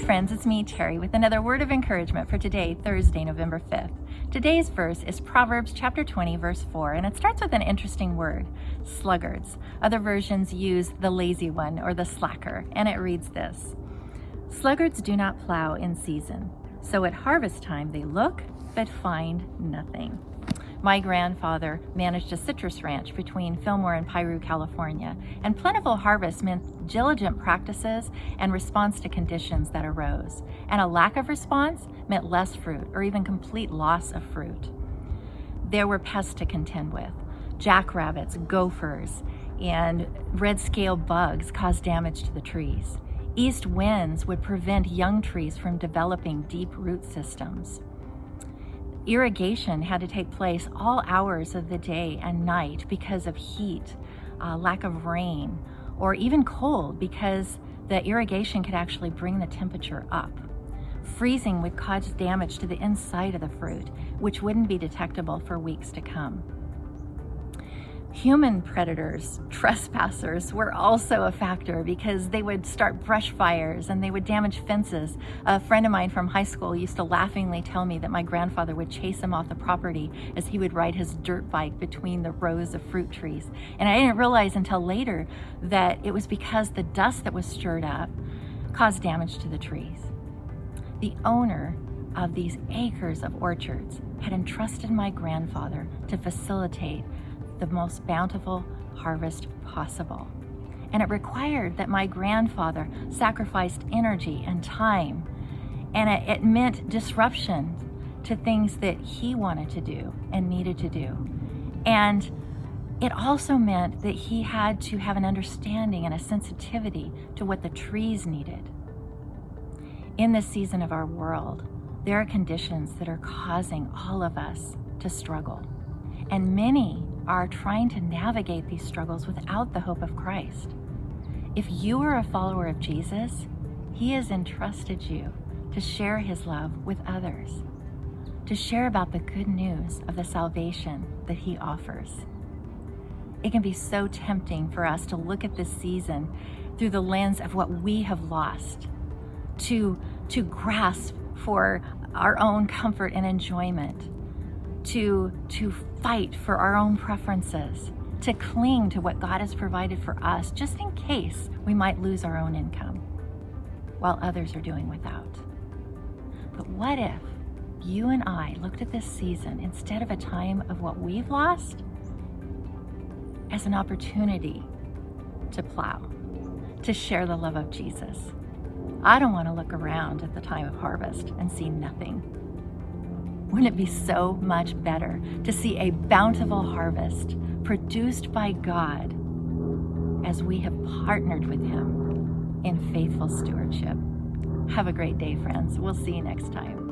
friends, it's me, Terri, with another word of encouragement for today, Thursday, November 5th. Today's verse is Proverbs chapter 20, verse 4, and it starts with an interesting word, sluggards. Other versions use the lazy one or the slacker, and it reads this: sluggards do not plow in season, so at harvest time they look but find nothing. My grandfather managed a citrus ranch between Fillmore and Piru, California, and plentiful harvest meant diligent practices and response to conditions that arose. And a lack of response meant less fruit or even complete loss of fruit. There were pests to contend with. Jackrabbits, gophers, and red-scaled bugs caused damage to the trees. East winds would prevent young trees from developing deep root systems. Irrigation had to take place all hours of the day and night because of heat, lack of rain, or even cold because the irrigation could actually bring the temperature up. Freezing would cause damage to the inside of the fruit, which wouldn't be detectable for weeks to come. Human predators, trespassers, were also a factor because they would start brush fires and they would damage fences. A friend of mine from high school used to laughingly tell me that my grandfather would chase him off the property as he would ride his dirt bike between the rows of fruit trees. And I didn't realize until later that it was because the dust that was stirred up caused damage to the trees. The owner of these acres of orchards had entrusted my grandfather to facilitate the most bountiful harvest possible. And it required that my grandfather sacrificed energy and time, and it meant disruption to things that he wanted to do and needed to do. And it also meant that he had to have an understanding and a sensitivity to what the trees needed. In this season of our world, there are conditions that are causing all of us to struggle, and many are trying to navigate these struggles without the hope of Christ. If you are a follower of Jesus, He has entrusted you to share His love with others, to share about the good news of the salvation that He offers. It can be so tempting for us to look at this season through the lens of what we have lost, to grasp for our own comfort and enjoyment, to fight for our own preferences, to cling to what God has provided for us, just in case we might lose our own income, while others are doing without. But what if you and I looked at this season, instead of a time of what we've lost, as an opportunity to plow, to share the love of Jesus? I don't want to look around at the time of harvest and see nothing. Wouldn't it be so much better to see a bountiful harvest produced by God as we have partnered with Him in faithful stewardship? Have a great day, friends. We'll see you next time.